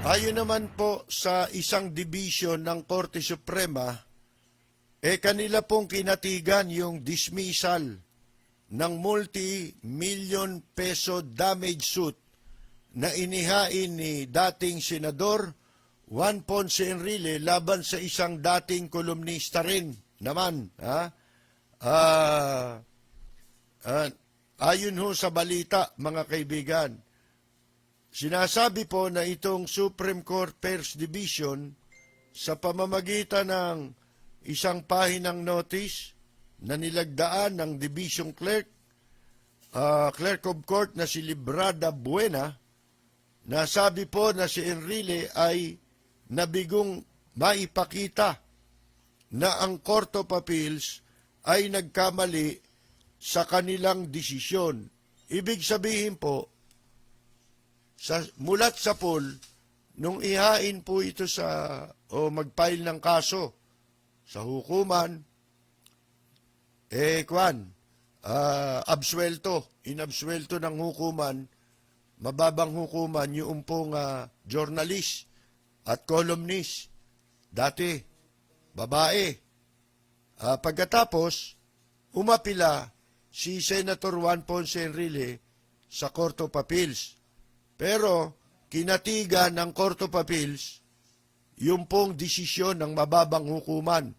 Ayon naman po sa isang division ng Korte Suprema, kanila pong kinatigan yung dismissal ng multi-million peso damage suit na inihain ni dating Senador Juan Ponce Enrile laban sa isang dating kolumnista rin naman. Ah, Ayon ho sa balita, mga kaibigan, sinasabi po na itong Supreme Court First Division sa pamamagitan ng isang pahinang notice na nilagdaan ng Division Clerk, Clerk of Court na si Librada Buena, na sabi po na si Enrile ay nabigong maipakita na ang Court of Appeals ay nagkamali sa kanilang desisyon. Ibig sabihin po, mulat sa pool, nung ihain po ito mag-file ng kaso sa hukuman, inabsuelto ng hukuman, mababang hukuman yung pong journalist at columnist, dati, babae. Pagkatapos, umapila si Senator Juan Ponce Enrile sa Court of Appeals. Pero, kinatigan ng Court of Appeals yung pong desisyon ng mababang hukuman.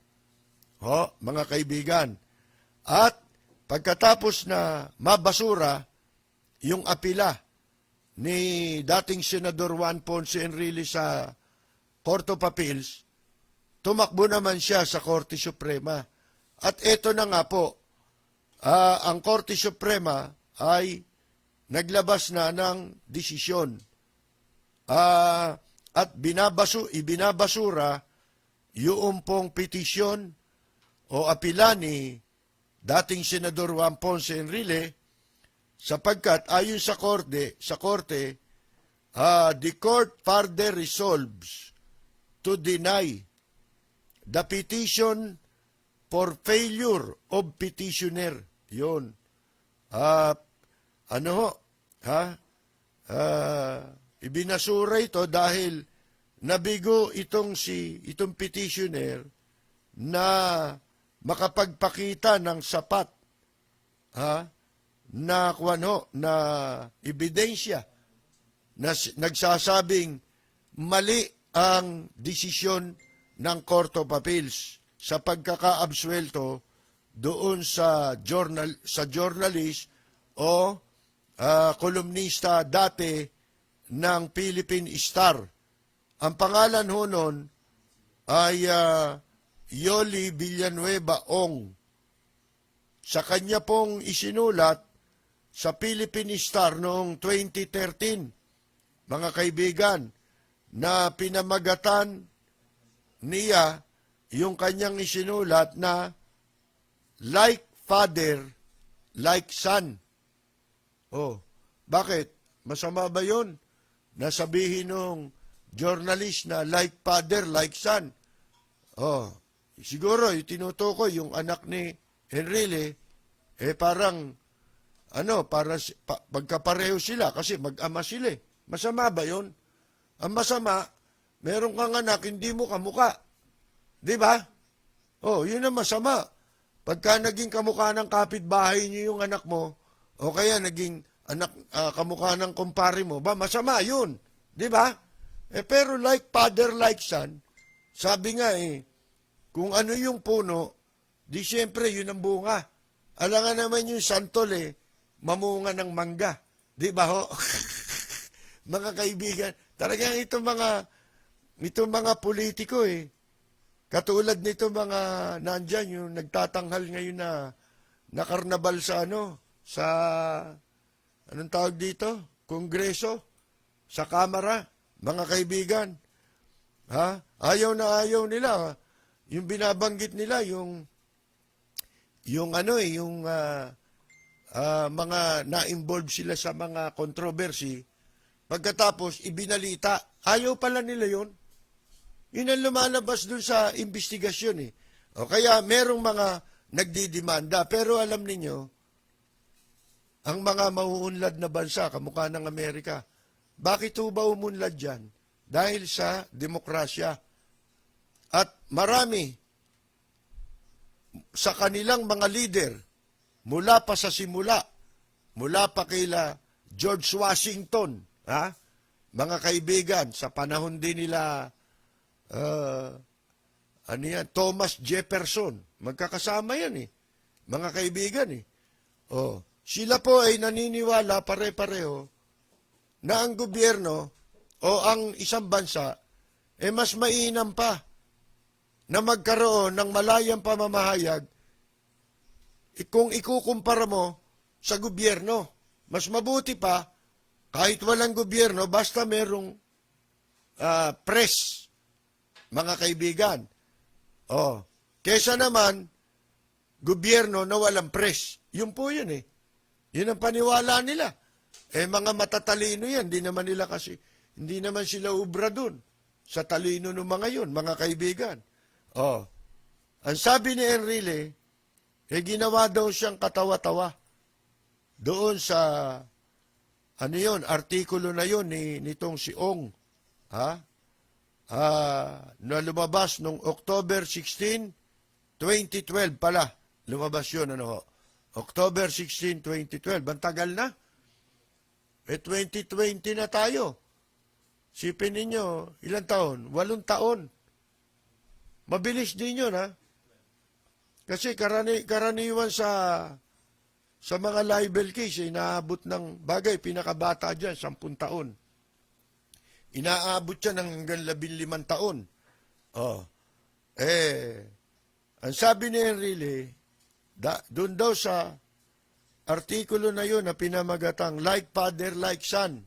Mga kaibigan. At pagkatapos na mabasura yung apila ni dating Senador Juan Ponce Enrile sa Court of Appeals, tumakbo naman siya sa Korte Suprema. At eto na nga po, ang Korte Suprema ay naglabas na ng desisyon. At ibinabasura yung pong petisyon o apila ni dating Senador Juan Ponce Enrile sapagkat ayon sa korte, the court further resolves to deny the petition for failure of petitioner. Yun. Ibinasura ito dahil nabigo itong petitioner na makapagpakita ng sapat na ebidensya na nagsasabing mali ang desisyon ng Court of Appeals sa pagkakaabsuelto doon sa journalist o kolumnista dati ng Philippine Star. Ang pangalan ho nun ay Yoli Villanueva Ong. Sa kanya pong isinulat sa Philippine Star noong 2013, mga kaibigan, na pinamagatan niya yung kanyang isinulat na like father, like son. Bakit? Masama ba yun? Nasabihin nung journalist na like father, like son. Siguro, tinutukoy yung anak ni Enrile, parang, magkapareho sila kasi mag-ama sila. Masama ba yun? Ang masama, meron kang anak, hindi mo kamuka. Di ba? Yun ang masama. Pagka naging kamukha ng kapitbahay niyo yung anak mo, o kaya naging kamukha ng kumpare mo, masama yun. Di ba? Pero like father, like son, sabi nga kung ano yung puno, di siyempre yun ang bunga. Alangan naman yung santol mamunga ng mangga. Di ba ho? Mga kaibigan, talagang itong mga politiko katulad nito mga nandyan, yung nagtatanghal ngayon na karnabal sa anong tawag dito? Kongreso, sa Kamara, mga kaibigan. Ayaw na ayaw nila. Yung binabanggit nila, yung mga na-involve sila sa mga controversy, pagkatapos ibinalita, ayaw pala nila yun. Yun ang lumalabas dun sa investigasyon O kaya merong mga nagdidemanda, pero alam ninyo, ang mga mauunlad na bansa, kamukha ng Amerika, bakit ho ba umunlad dyan? dahil sa demokrasya. At marami sa kanilang mga leader, mula pa sa simula, mula pa kila George Washington, mga kaibigan, sa panahon din nila, Thomas Jefferson, magkakasama yan mga kaibigan sila po ay naniniwala pare-pareho na ang gobyerno o ang isang bansa mas mainam pa na magkaroon ng malayang pamamahayag kung ikukumpara mo sa gobyerno. Mas mabuti pa, kahit walang gobyerno, basta merong press, mga kaibigan. Kesa naman, gobyerno na walang press. Yun po yun Yun ang paniwala nila. Mga matatalino yan, hindi naman sila ubra dun sa talino ng mga yun, mga kaibigan. Ang sabi ni Enrile, ginawa daw siyang katawa-tawa doon sa artikulo na yun nitong si Ong, na lumabas noong October 16, 2012 pala. Lumabas yun, October 16, 2012. Ang tagal na. 2020 na tayo. Sipin ninyo, ilang taon? 8 taon. Mabilis din yun, Kasi karaniwan sa mga libel case, inaabot ng bagay, pinakabata dyan, 10 taon. Inaabot siya ng hanggang 15 taon. Ang sabi ni Enrile, doon daw sa artikulo na yun na pinamagatang like father, like son,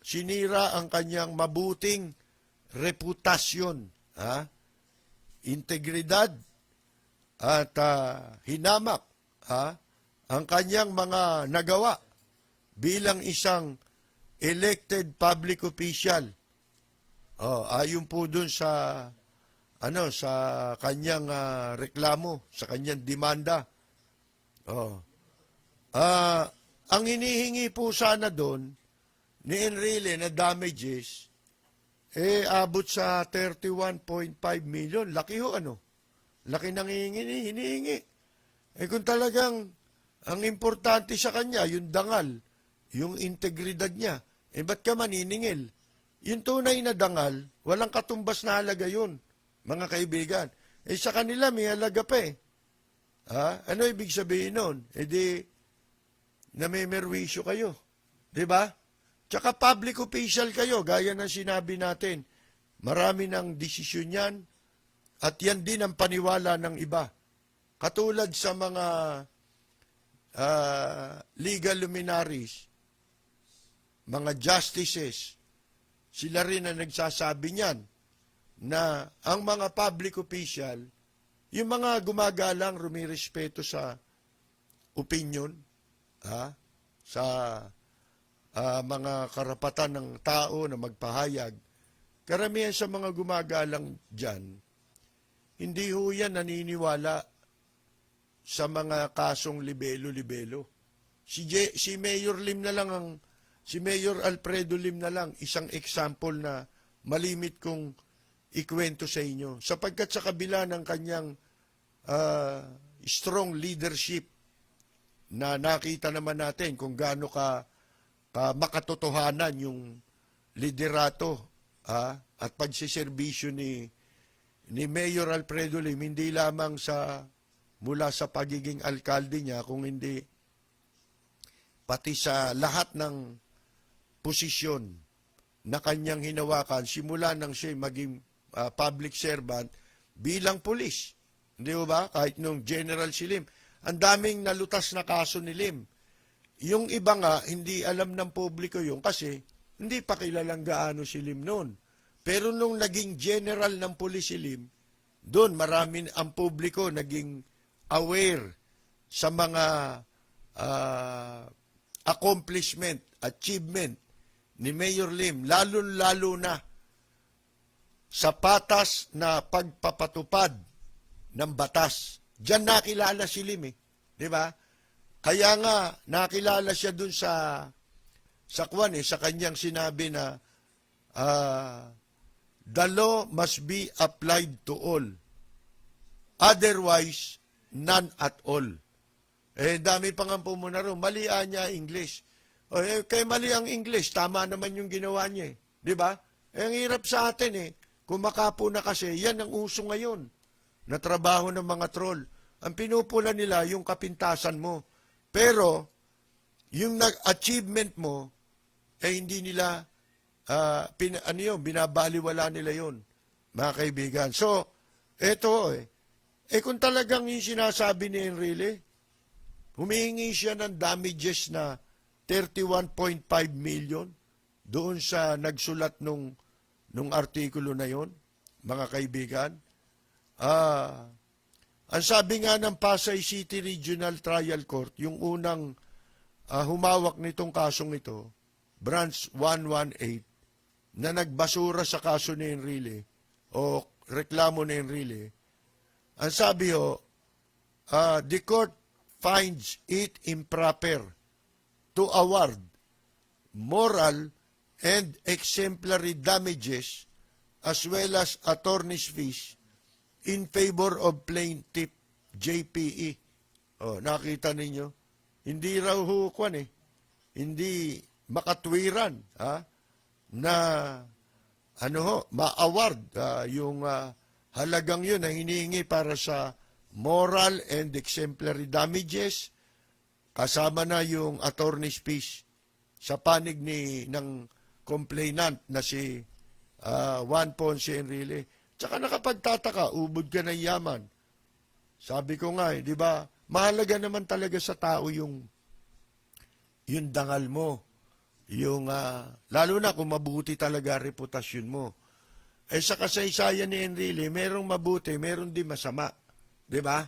sinira ang kanyang mabuting reputasyon, integridad, at hinamak ang kanyang mga nagawa bilang isang elected public official. Ayon po dun sa kanyang reklamo, sa kanyang demanda. Ang hinihingi po sana doon ni Enrile na damages, abot sa 31.5 million. Laki Laki nang hinihingi. Kung talagang ang importante sa kanya, yung dangal, yung integridad niya, ba't ka maniningil? Yung tunay na dangal, walang katumbas na halaga yun, mga kaibigan. Sa kanila may halaga pa Ano ibig sabihin nun? Namimerwisyo kayo. Diba? Tsaka public official kayo, gaya ng sinabi natin. Marami ng desisyon yan, at yan din ang paniwala ng iba. Katulad sa mga legal luminaries, mga justices, sila rin ang nagsasabi niyan na ang mga public official, yung mga gumagalang rumirespeto sa opinion, sa mga karapatan ng tao na magpahayag, karamihan sa mga gumagalang dyan, hindi ho yan naniniwala sa mga kasong libelo-libelo. Si Mayor Lim na lang si Mayor Alfredo Lim na lang isang example na malimit kong ikwento sa inyo. Sapagkat sa kabila ng kanyang strong leadership na nakita naman natin kung gaano ka makatotohanan yung liderato at pagsiservisyo ni Mayor Alfredo Lim, hindi lamang mula sa pagiging alkalde niya, kung hindi pati sa lahat ng posisyon na kanyang hinawakan, simula nang siya maging public servant bilang pulis. Hindi ba? Kahit nung General si Lim, ang daming nalutas na kaso ni Lim. Yung iba nga, hindi alam ng publiko yun kasi hindi pa kilalang gaano si Lim noon. Pero nung naging general ng pulis si Lim, doon marami ang publiko naging aware sa mga accomplishment, achievement ni Mayor Lim, lalo-lalo na sa patas na pagpapatupad ng batas. Diyan nakilala si Lim di ba? Kaya nga nakilala siya dun sa sa kanyang sinabi na the law must be applied to all. Otherwise, none at all. Dami pa nga po muna rin. Mali niya English. Kaya mali ang English, tama naman yung ginawa niya. Di ba? Ang hirap sa atin Kumakapo na kasi, yan ang uso ngayon. Na trabaho ng mga troll. Ang pinupula nila, yung kapintasan mo. Pero, yung achievement mo, hindi nila, binabaliwala nila yon, mga kaibigan. So, eto kung talagang yung sinasabi ni Enrile, humihingi siya ng damages na 31.5 million doon sa nagsulat nung artikulo na yon, mga kaibigan. Ang sabi nga ng Pasay City Regional Trial Court, yung unang humawak nitong kasong ito, Branch 118, na nagbasura sa kaso ni Enrile o reklamo ni Enrile, ang sabi the court finds it improper to award moral and exemplary damages as well as attorney's fees in favor of plaintiff JPE. Nakita ninyo? Hindi raw hindi makatwiran na ma-award yung halagang yun na hinihingi para sa moral and exemplary damages, kasama na yung attorney's fees sa panig ng complainant na si Juan Ponce Enrile. Tsaka nakapagtataka, ubod ka ng yaman. Sabi ko nga di ba, mahalaga naman talaga sa tao yung dangal mo. Lalo na kung mabuti talaga reputasyon mo. Sa kasaysayan ni Enrile, merong mabuti, meron din masama. Di ba?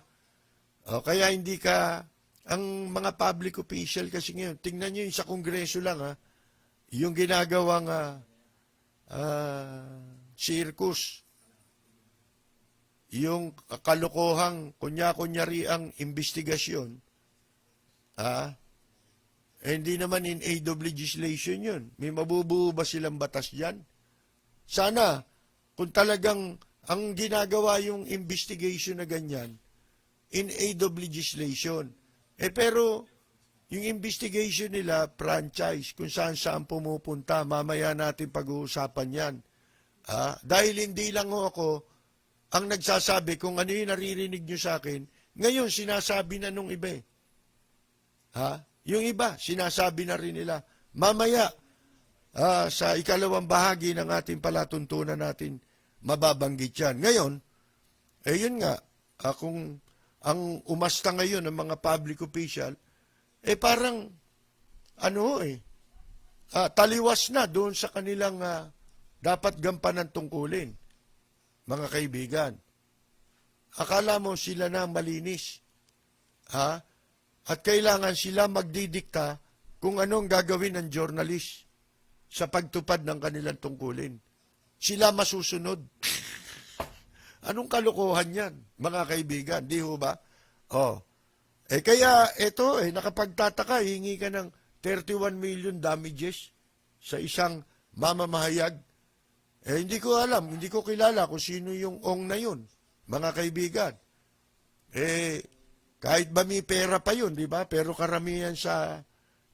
Kaya hindi ka, ang mga public official kasi ngayon, tingnan nyo yung sa kongreso lang, yung ginagawang circus, yung kalokohang, kunya-kunyari ang investigasyon, hindi naman in aid of legislation yun. May mabubuo ba silang batas dyan? Sana, kung talagang ang ginagawa yung investigation na ganyan, in aid of legislation. Pero, yung investigation nila, franchise, kung saan pumupunta, mamaya natin pag-uusapan yan. Dahil hindi lang ako ang nagsasabi kung ano yung naririnig nyo sa akin, ngayon sinasabi na nung iba Yung iba, sinasabi na rin nila. Mamaya, sa ikalawang bahagi ng ating palatuntunan natin, mababanggit yan. Ngayon, yun nga, kung ang umasta ngayon ng mga public official, parang, taliwas na doon sa kanilang dapat gampanan tungkulin, mga kaibigan. Akala mo sila na malinis, At kailangan sila magdidikta kung anong gagawin ng journalist sa pagtupad ng kanilang tungkulin. Sila masusunod. Anong kalokohan yan, mga kaibigan? Di ho ba? Kaya ito, nakapagtataka, hingi ka ng 31 million damages sa isang mamamahayag. Hindi ko alam, hindi ko kilala kung sino yung ong na yun, mga kaibigan. Kahit ba may pera pa yun, di ba? Pero karamihan sa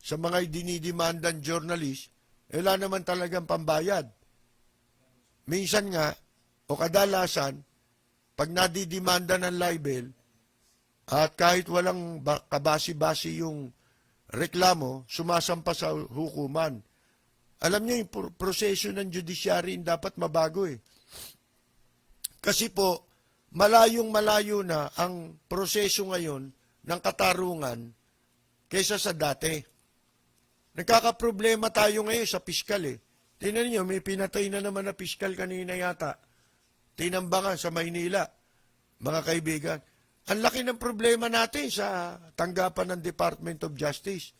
mga dinidemandan journalist, wala naman talagang pambayad. Minsan nga, o kadalasan, pag nadidemanda ng libel, at kahit walang kabasi-basi yung reklamo, sumasampa sa hukuman. Alam niyo, yung proseso ng judiciary dapat mabago Kasi po, malayong-malayo na ang proseso ngayon ng katarungan kaysa sa dati. Nagkakaproblema tayo ngayon sa piskal Tingnan niyo, may pinatay na naman na piskal kanina yata. Tinambangan sa Maynila, mga kaibigan. Ang laki ng problema natin sa tanggapan ng Department of Justice.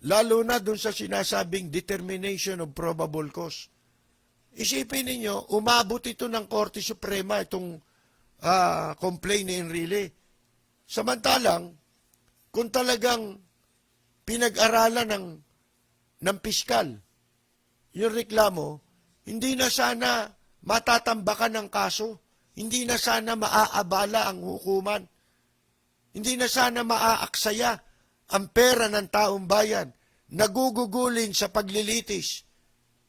Lalo na dun sa sinasabing determination of probable cause. Isipin ninyo, umabot ito ng Korte Suprema, itong complaint ni Enrile. Samantalang, kung talagang pinag-aralan ng piskal. Yung reklamo, hindi na sana matatambakan ng kaso. Hindi na sana maaabala ang hukuman. Hindi na sana maaaksaya ang pera ng taong bayan. Nagugugulin sa paglilitis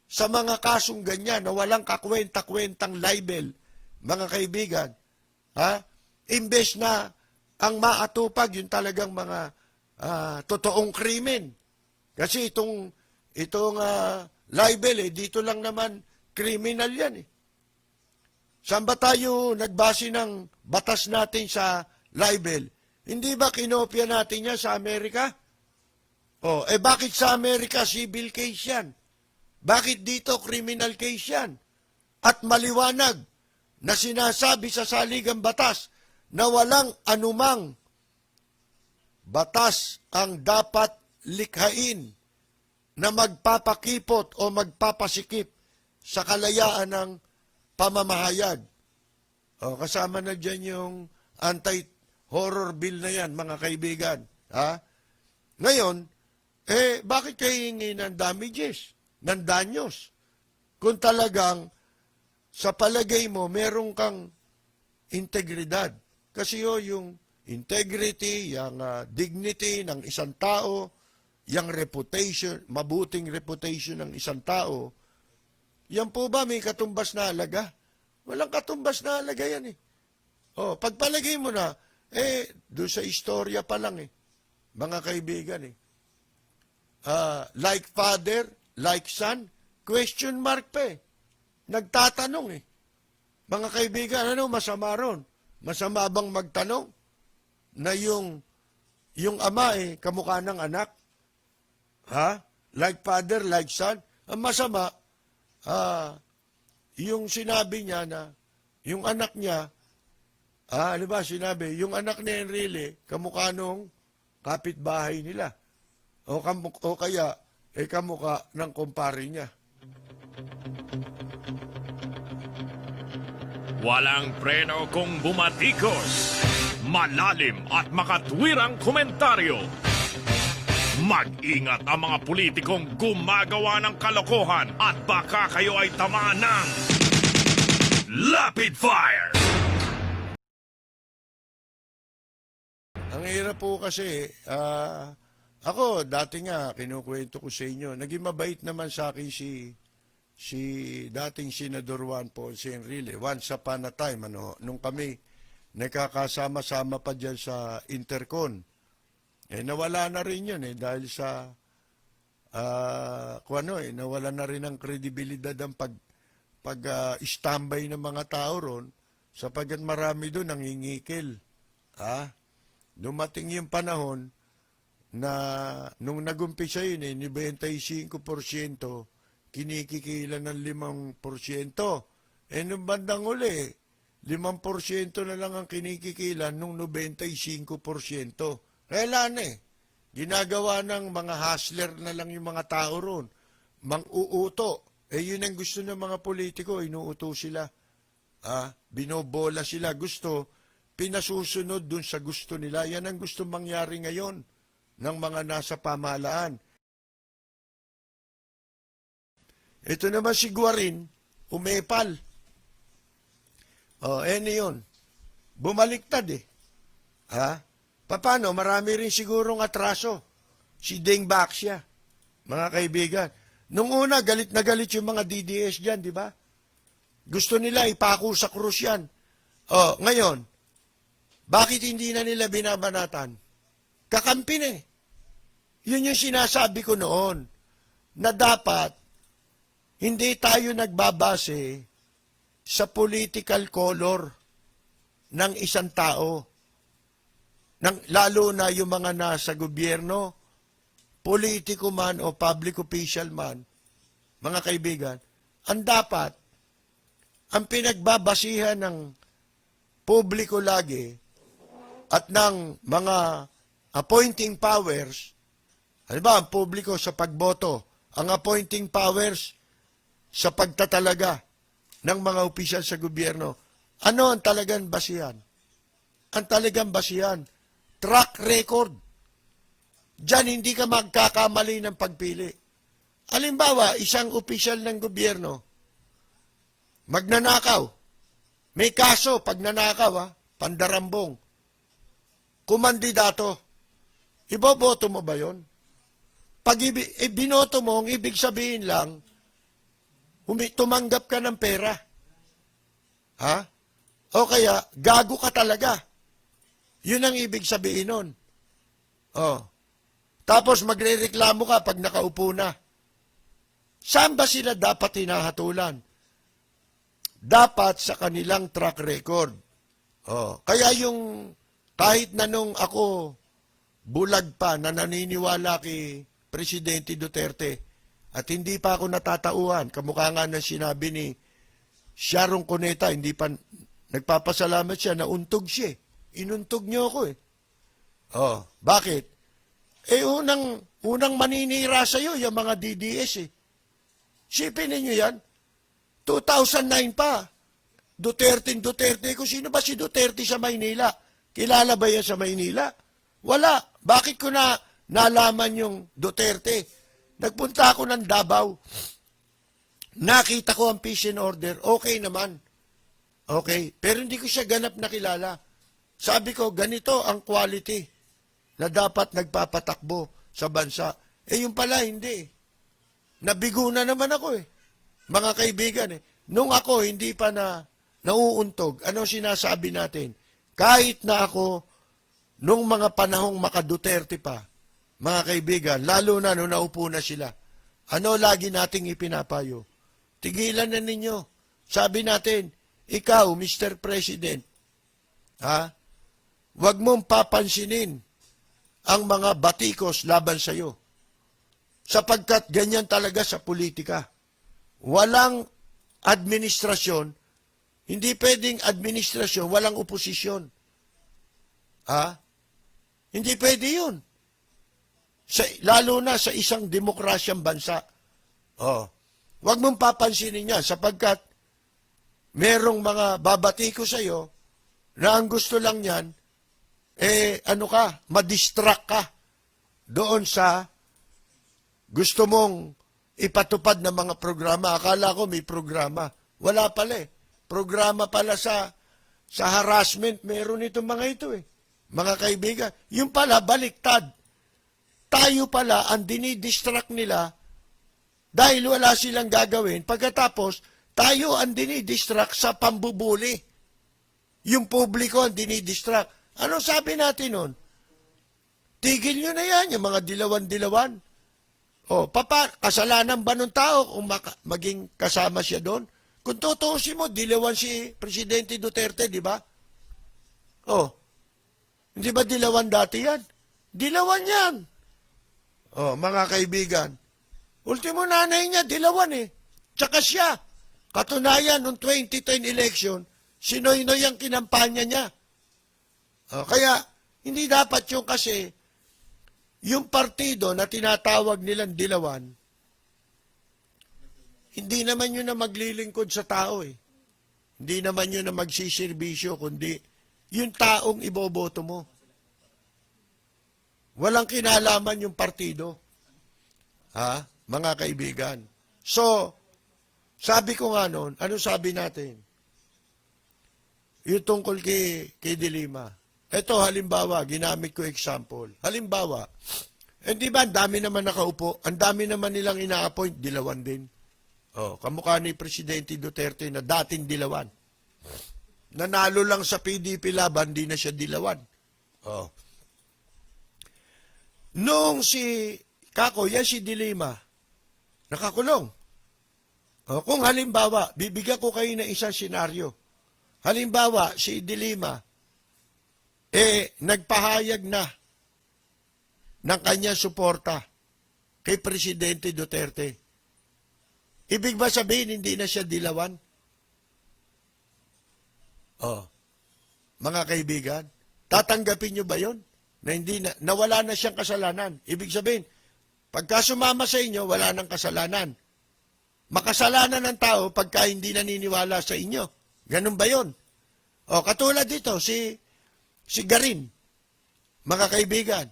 sa mga kasong ganyan na walang kakwenta-kwentang libel, mga kaibigan. Ha? Imbes na ang maatupag yung talagang mga totoong krimen. Kasi itong libel, dito lang naman criminal yan. Saan ba tayo nagbase ng batas natin sa libel? Hindi ba kinopya natin yan sa Amerika? Bakit sa Amerika civil case yan? Bakit dito criminal case yan? At maliwanag na sinasabi sa saligang batas na walang anumang batas ang dapat likhain na magpapakipot o magpapasikip sa kalayaan ng pamamahayag. Kasama na dyan yung anti-horror bill na yan, mga kaibigan. Ha? Ngayon, bakit kayo hingi ng damages, ng danyos? Kung talagang sa palagay mo, meron kang integridad. Kasi yung integrity, yung dignity ng isang tao, yung reputation, mabuting reputation ng isang tao, yan po ba may katumbas na halaga? Walang katumbas na halaga yan pagpalagay mo na, doon sa istorya pa lang mga kaibigan like father, like son, question mark pa Nagtatanong Mga kaibigan, ano masama ron? Masama bang magtanong na yung ama kamukha ng anak? Ha? Like father, like son? Ang masama, yung sinabi niya na, yung anak niya, ano ba sinabi? Yung anak ni Enrile, kamukha nung kapitbahay nila. O kaya, kamukha ng kumpare niya. Walang preno kung bumatikos. Malalim at makatwirang komentaryo. Mag-ingat ang mga politikong gumagawa ng kalokohan at baka kayo ay tamaan ng Lapid Fire! Ang hirap po kasi, ako dati nga, kinukwento ko sa inyo, naging mabait naman sa akin si dating Senador Juan Ponce Enrile. Once upon a time, nung kami nakakasama-sama pa dyan sa Intercon. Nawala na rin yun dahil sa nawala na rin ang kredibilidad ang pag-standby ng mga tao ron sapagkat marami doon nangingikil. Dumating yung panahon na nung nagumpisa yun, 95% kinikikila ng 5%. Nung bandang uli, 5% na lang ang kinikikila nung 95%. Kailan ginagawa ng mga hustler na lang yung mga tao ron. Mang-uuto. Yun ang gusto ng mga politiko, inuuto sila. Binobola sila. Gusto, pinasusunod dun sa gusto nila. Yan ang gusto mangyari ngayon ng mga nasa pamahalaan. Ito naman si Guarin, umepal. Yun. Bumaliktad Paano? Marami rin sigurong atraso. Si Deng Baxia, mga kaibigan. Nung una, galit na galit yung mga DDS dyan, di ba? Gusto nila ipako sa krus yan. Ngayon, bakit hindi na nila binabanatan? Kakampi na Yun yung sinasabi ko noon, na dapat hindi tayo nagbabase sa political color ng isang tao. Lalo na yung mga nasa gobyerno, politiko man o public official man, mga kaibigan, ang dapat, ang pinagbabasihan ng publiko lagi at ng mga appointing powers, ang publiko sa pagboto, ang appointing powers sa pagtatalaga ng mga opisyal sa gobyerno. Ano ang talagang basihan? Ang talagang basihan, track record. Diyan hindi ka magkakamali ng pagpili. halimbawa, isang opisyal ng gobyerno, magnanakaw, may kaso pag nanakaw, pandarambong, kumandidato, iboboto mo ba yon? Pag binoto mo, ang ibig sabihin lang, tumanggap ka ng pera. Ha? O kaya, gago ka talaga. Yun ang ibig sabihin nun. Oh. Tapos magrereklamo ka pag nakaupo na. Saan ba sila dapat hinahatulan? Dapat sa kanilang track record. Oh. Kaya yung kahit na nung ako bulag pa na naniniwala kay Presidente Duterte at hindi pa ako natatauhan, kamukha nga na sinabi ni Sharon Cuneta, hindi pa nagpapasalamat siya na untog siya. Inuntog niyo ako eh. Oh, bakit? Unang maninira sa'yo, yung mga DDS eh. Sipin ninyo yan, 2009 pa, Duterte, kung sino ba si Duterte sa Maynila? Kilala ba yan sa Maynila? Wala. Bakit ko na nalaman yung Duterte? Nagpunta ako ng Davao. Nakita ko ang peace and order. Okay naman. Okay. Pero hindi ko siya ganap na kilala. Sabi ko, ganito ang quality na dapat nagpapatakbo sa bansa. Yung pala, hindi. Nabigo na naman ako eh. Mga kaibigan eh. Nung ako, hindi pa na nauuntog, ano sinasabi natin? Kahit na ako, nung mga panahong maka-Duterte pa, mga kaibigan, lalo na nung naupo na sila, ano lagi nating ipinapayo? Tigilan na ninyo. Sabi natin, ikaw, Mr. President, wag mong papansinin ang mga batikos laban sa iyo. Sapagkat ganyan talaga sa politika. Walang administrasyon, hindi pwedeng administrasyon, walang oposisyon. Hindi pwede yun. Lalo na sa isang demokrasyang bansa. Huwag mong papansinin yan sapagkat merong mga babatiko sa iyo na ang gusto lang yan, madistract ka doon sa gusto mong ipatupad ng mga programa. Akala ko may programa. Wala pala eh. Programa pala sa harassment, meron itong mga ito eh. Mga kaibigan, yung pala baliktad. Tayo pala ang dinidistract nila dahil wala silang gagawin. Pagkatapos, tayo ang dinidistract sa pambubuli. Yung publiko ang dinidistract. Ano sabi natin nun? Tigil nyo na yan, yung mga dilawan-dilawan. Kasalanan ba ng tao kung maging kasama siya doon? Kung tutuusin mo, dilawan si Presidente Duterte, di ba? Hindi ba dilawan dati yan? Dilawan yan. Mga kaibigan, ultimo nanay niya, dilawan eh. Tsaka siya. Katunayan, noong 2010 election, sinoy-noy ang kinampanya niya. Kaya, hindi dapat yung kasi, yung partido na tinatawag nilang dilawan, hindi naman yun na maglilingkod sa tao eh. Hindi naman yun na magsisirbisyo, kundi yung taong iboboto mo. Walang kinalaman yung partido. Mga kaibigan. So, sabi ko nga noon, ano sabi natin? Yung tungkol kay Dilima. Ito, halimbawa, ginamit ko example. Halimbawa, di ba, ang dami naman nakaupo, ang dami naman nilang ina-appoint, dilawan din. Kamukha ni Presidente Duterte na dating dilawan. Nanalo lang sa PDP laban, di na siya dilawan. Noong si yan si Dilima, nakakulong. Kung halimbawa, bibigyan ko kayo ng isang senaryo. Halimbawa, si Dilima, nagpahayag na ng kanyang suporta kay Presidente Duterte. Ibig ba sabihin, hindi na siya dilawan? Mga kaibigan, tatanggapin nyo ba yon? Na wala na siyang kasalanan. Ibig sabihin, pagka sumama sa inyo, wala nang kasalanan. Makasalanan ng tao pagka hindi naniniwala sa inyo. Ganun ba yon? Katulad dito, si Garin, mga kaibigan.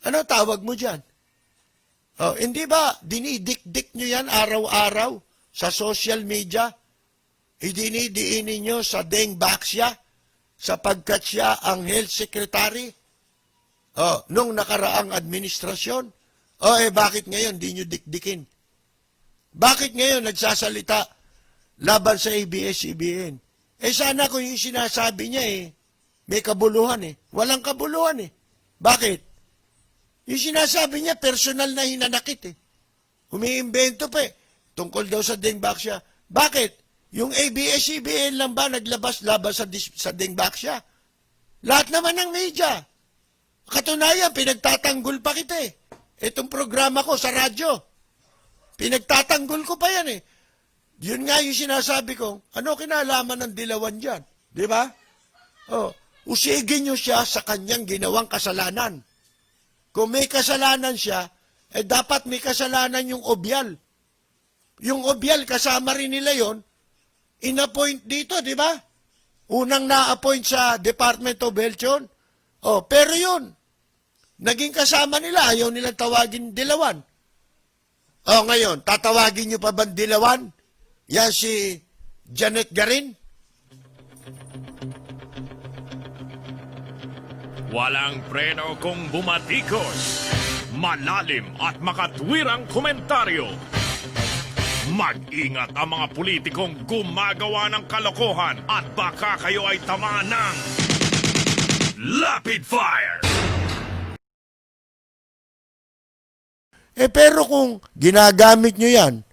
Ano tawag mo dyan? Oh, hindi ba dinidikdik nyo yan araw-araw sa social media? Idinidiinin nyo sa Deng Baxia sapagkat siya ang health secretary nung nakaraang administrasyon. Bakit ngayon di nyo dikdikin? Bakit ngayon nagsasalita laban sa ABS-CBN? Sana kung yung sinasabi niya may kabuluhan Walang kabuluhan Bakit? Yung sinasabi niya, personal na hinanakit Umiimbento pa tungkol daw sa Deng Baxia. Bakit? Yung ABS-CBN lang ba naglabas laban sa Deng Baxia? Lahat naman ng media. Katunayan, pinagtatanggol pa kita Itong programa ko sa radyo. Pinagtatanggol ko pa yan Yun nga yung sinasabi ko, ano kinalaman ng Dilawan dyan? Di ba? Usigin nyo siya sa kanyang ginawang kasalanan. Kung may kasalanan siya, dapat may kasalanan yung Obial. Yung Obial, kasama rin nila yon, in-appoint dito, di ba? Unang na-appoint sa Department of Health yun. Pero yun, naging kasama nila, ayaw nilang tawagin Dilawan. Ngayon, tatawagin nyo pa ba Dilawan? Yan si Janet Garin? Walang preno kung bumatikos. Malalim at makatwirang komentaryo. Mag-ingat ang mga politikong gumagawa ng kalokohan at baka kayo ay tamaan ng Rapid Fire! Pero kung ginagamit nyo yan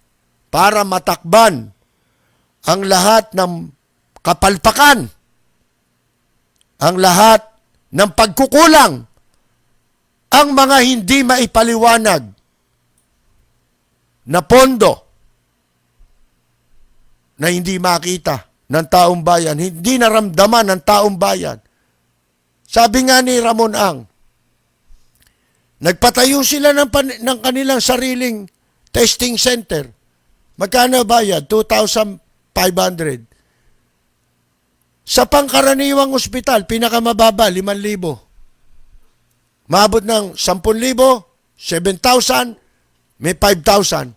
para matakban ang lahat ng kapalpakan, ang lahat ng pagkukulang, ang mga hindi maipaliwanag na pondo na hindi makita ng taong bayan, hindi naramdaman ng taong bayan. Sabi nga ni Ramon Ang, nagpatayo sila ng kanilang sariling testing center. Magkano bayad? 2,500. Sa pangkaraniwang ospital, pinakamababa, 5,000. Maabot ng 10,000, 7,000, may 5,000.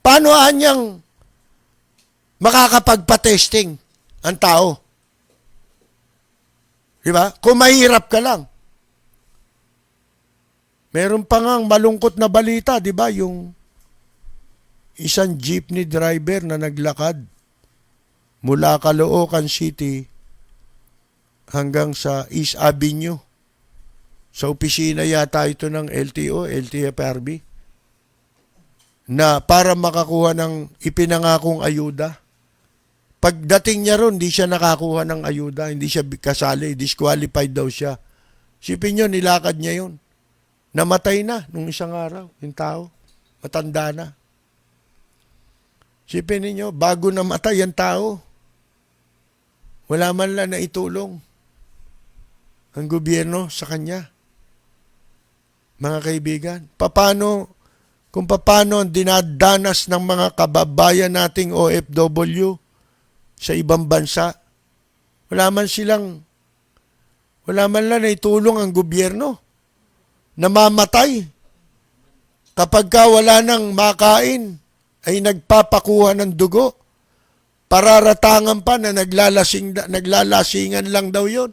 Paano anyang makakapagpa-testing ang tao? Diba? Kung mahirap ka lang. Meron pa ngang malungkot na balita, di ba? Yung isang jeepney driver na naglakad mula Caloocan City hanggang sa East Avenue. Sa opisina yata ito ng LTO, LTFRB, na para makakuha ng ipinangakong ayuda. Pagdating niya ron, hindi siya nakakuha ng ayuda, hindi siya kasali, disqualified daw siya. Sipin nyo, nilakad niya yun. Namatay na nung isang araw, yung tao. Matanda na. Sipin ninyo, bago namatay ang tao, wala man lang na itulong ang gobyerno sa kanya. Mga kaibigan, kung paano ang dinadanas ng mga kababayan nating OFW sa ibang bansa, wala man lang na itulong ang gobyerno. Namamatay. Kapag wala nang makain, ay nagpapakuha ng dugo. Pararatangan pa na naglalasingan lang daw yon.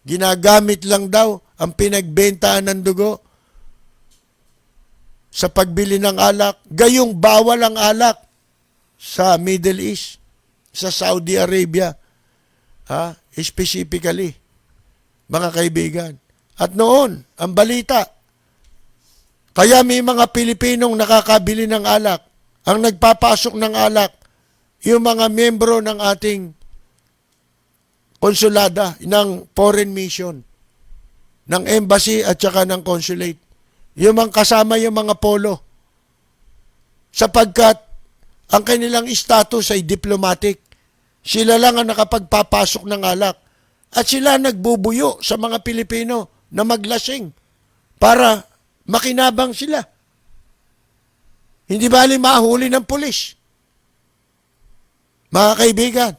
Ginagamit lang daw ang pinagbentahan ng dugo sa pagbili ng alak. Gayong bawal ang alak sa Middle East, sa Saudi Arabia. Specifically, mga kaibigan. At noon, ang balita, kaya may mga Pilipinong nakakabili ng alak. Ang nagpapasok ng alak, yung mga membro ng ating konsulada, ng foreign mission, ng embassy at saka ng consulate. Yung mga kasama yung mga polo. Sapagkat ang kanilang status ay diplomatic. Sila lang ang nakapagpapasok ng alak. At sila nagbubuyo sa mga Pilipino na maglasing para makinabang sila. Hindi bali mahuli ng pulis. Mga kaibigan,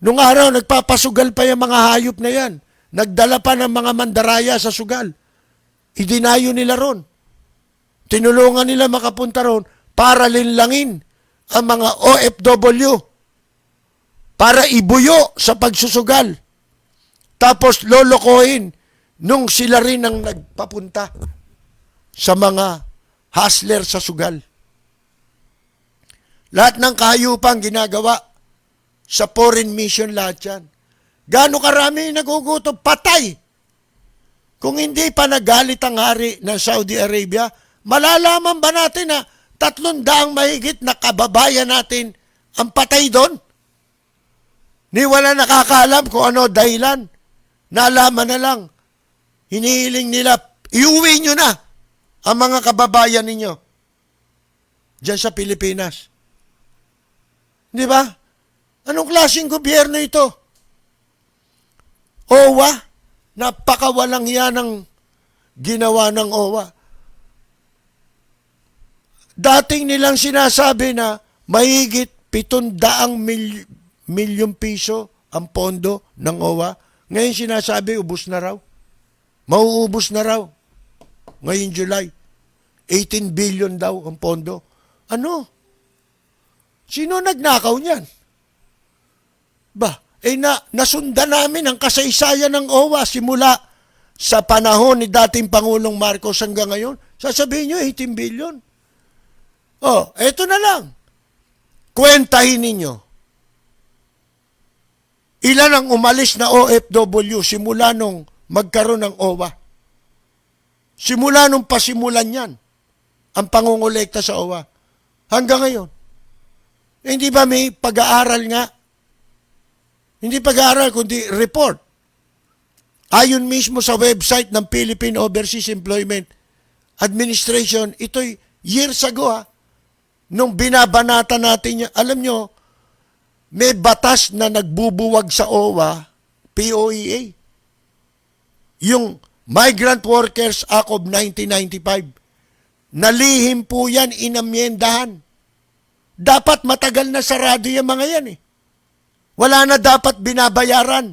nung araw nagpapasugal pa yung mga hayop na yan. Nagdala pa ng mga mandaraya sa sugal. Idinayo nila ron. Tinulungan nila makapunta ron para linlangin ang mga OFW para ibuyo sa pagsusugal. Tapos lolokohin nung sila rin ang nagpapunta sa mga hustler sa sugal. Lahat ng kahayupang ginagawa sa foreign mission lahat yan. Gaano karami nagugutom? Patay! Kung hindi pa nagalit ang hari ng Saudi Arabia, malalaman ba natin na 300 mahigit na kababayan natin ang patay doon? Ni wala nakakaalam kung ano dahilan. Nalaman na lang. Hinihiling nila, iuwi nyo na ang mga kababayan ninyo diyan sa Pilipinas. Di ba? Anong klaseng gobyerno ito? OWA? Napakawalang yan ang ginawa ng OWA. Dating nilang sinasabi na mahigit 700 milyong piso ang pondo ng OWA. Ngayon sinasabi, ubos na raw. Mauubos na raw. Ngayon July. 18 billion daw ang pondo. Ano? Sino nagnakaw niyan? Nasundan namin ang kasaysayan ng OWA simula sa panahon ni dating Pangulong Marcos hanggang ngayon. Sasabihin nyo, 18 billion. Eto na lang. Kwentahin ninyo. Ilan ang umalis na OFW simula nung magkaroon ng OWA? Simula nung pasimulan yan, ang pangungulekta sa OWA. Hanggang ngayon. Hindi ba may pag-aaral nga? Hindi pag-aaral, kundi report. Ayon mismo sa website ng Philippine Overseas Employment Administration, ito'y years ago nung binabanata natin yan. Alam nyo, may batas na nagbubuwag sa OWA, POEA. Yung Migrant Workers Act of 1995. Nalihim po yan, inamyendahan. Dapat matagal na sarado yung mga yan Wala na dapat binabayaran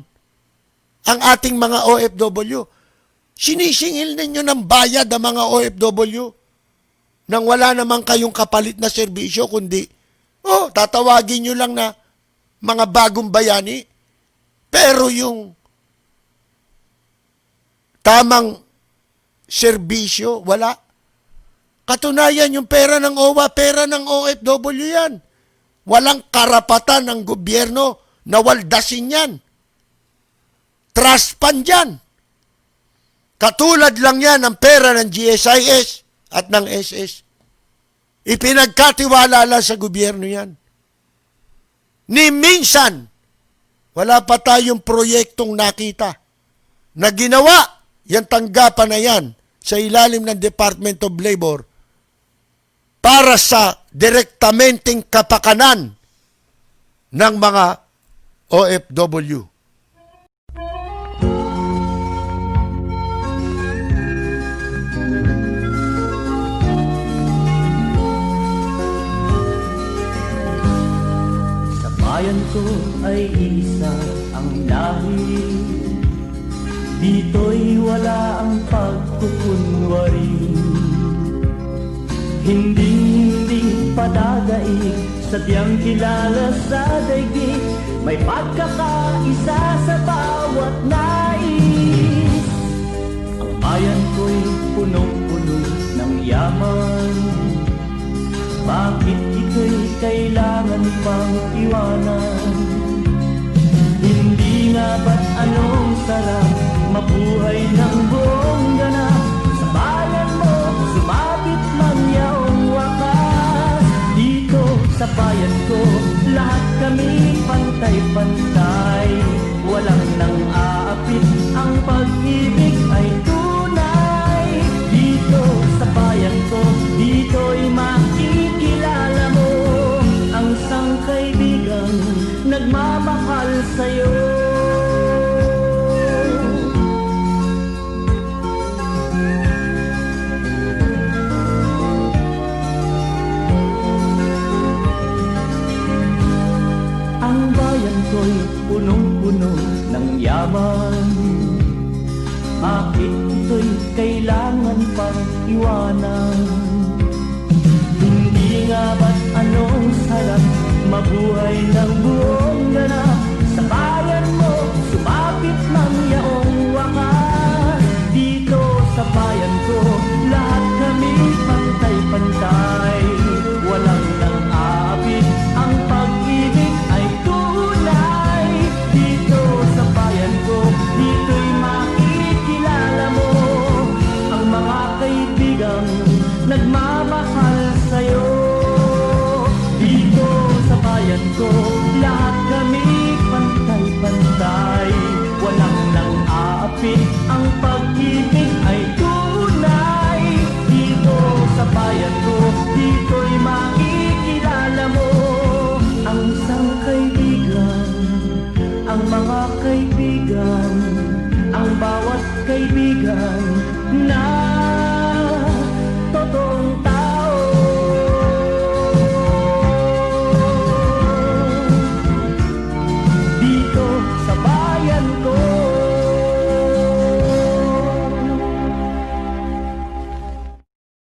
ang ating mga OFW. Sinisingil ninyo ng bayad ang mga OFW nang wala naman kayong kapalit na serbisyo, kundi, tatawagin nyo lang na mga bagong bayani. Pero yung tamang serbisyo, wala. Katunayan, yung pera ng OWA, pera ng OFW yan. Walang karapatan ng gobyerno na waldasin yan. Trust fund yan. Katulad lang yan ang pera ng GSIS at ng SS. Ipinagkatiwala lang sa gobyerno yan. Ni minsan, wala pa tayong proyektong nakita na ginawa yung tanggapan na yan sa ilalim ng Department of Labor para sa direktamenteng kapakanan ng mga OFW. Sa bayan ko ay isa ang lahi, dito'y wala ang pagkukunwari. Hindi padadaig, sadyang kilala sa daigdig, may pagkakaisa sa bawat nais. Ang bayan ko'y punong-puno ng yaman, bakit ito'y kailangan pang iwanan? Hindi nga ba't anong sarap mabuhay ng buong ganap? Sa bayan mo, sumabit man yaong wakas. Dito sa bayan ko, lahat kami pantay-pantay. Walang nang aapit, ang pag-ibig ay tunay. Dito sa bayan ko, dito'y makikilala mo ang isang kaibigang nagmamahal sa'yo. Ang bayan ko'y punong-puno ng yaman, bakit ito'y kailangan pang iwanan? mabuhay ng buhay.